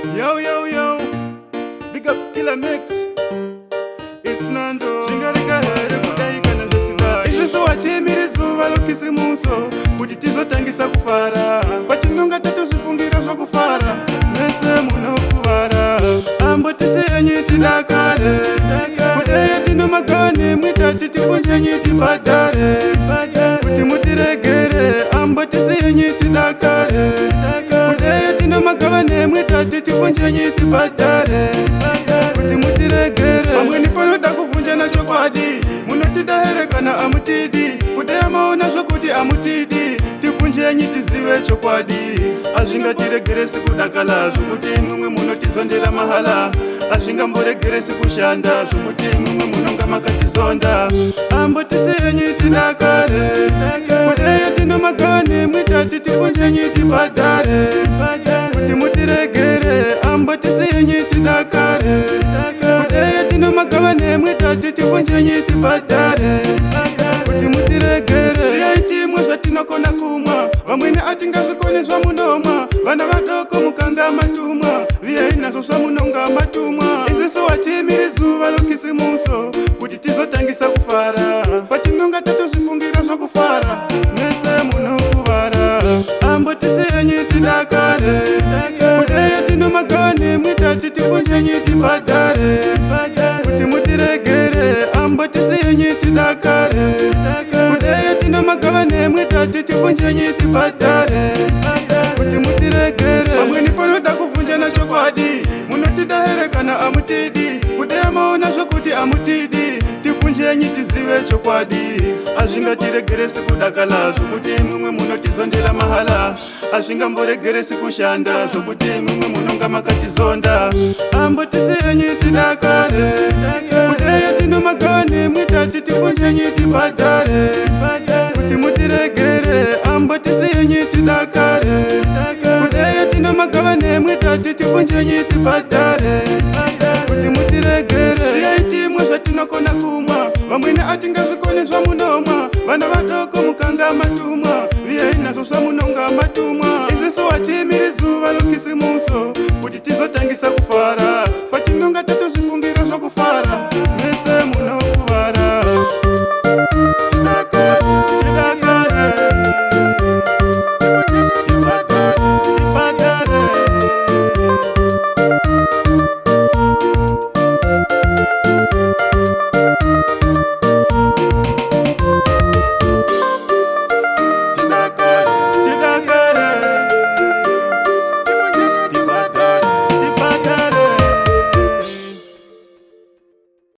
Yo, yo, yo, big up Killer Mix. It's Nando. Shingarika here kudaika na vesida. Isu wachimiri zuva lokisimuso kuti tizotangisa kufara. Patinonga tatu zifungira zva kufara. Mese munokuvara. Ambo tisenyi tidakare. Kudeye tino magane mwita titikunjenyi tibadare. Kuti mutiregere. Ambo tisenyi tidakare. Kudeye tino magane mwita titikunjenyi tibadare. Kuti mutiregere. Amweni panoda kuvunja na chokwadi. Munotidahere kana amutidi. Kudeye maona zvokuti amutidi. Tivunjenyi tizive chokwadi. Azvingatiregere sikudakala zvokuti mumwe munotizondera mahala. Azvingamboregere sikushanda zvokuti mumwe munonga makatizonda. Ambo tisenyi tidakare. Kudeye tino magane mwita titikunjenyi tibadare. Kuti mutiregere. Ambo tisenyi tidakare. Kudeye tino magane mwita titikunjenyi tibadare. Kuti mutiregere. Siyaitimwe zvatinokona kumwa. Vamwene atingazvikone zvamunoma. Vana vadoko mukanga matumwa. Viyai nazvo zvamunonga matumwa. Iziso wachimiri zuva lokisimuso kuti tizotangisa kufara. Patinonga tatozvifungira zvakufara. Mese munokuvara. Ambo tisenyi tidakare. Kudeye tino magane mwita titikunjenyi tibadare. Kuti mutiregere. Ambo tisenyi tidakare. Kudeye tino magane mwita titikunjenyi tibadare. Kuti mutiregere. Amweni panoda kuvunja na chokwadi. Munotidahere kana amutidi. Kudeye maona zvokuti amutidi. Tivunjenyi tizive chokwadi. Azvingatiregere sikudakala zvokuti mumwe munotizondera mahala. Azvingamboregere sikushanda zvokuti mumwe munonga makatizonda. Ambo tisenyi tidakare. Kudeye tino magane mwita titikunjenyi tibadare. Kuti mutiregere. Ambo tisenyi tidakare. Kudeye tino magane mwita titikunjenyi tibadare. Kuti mutiregere. Siyaitimwe zvatinokona kumwa. Vamwene atingazvikone zvamunoma. Vana vadoko mukanga matumwa. Viyai nazvo zvamunonga matumwa.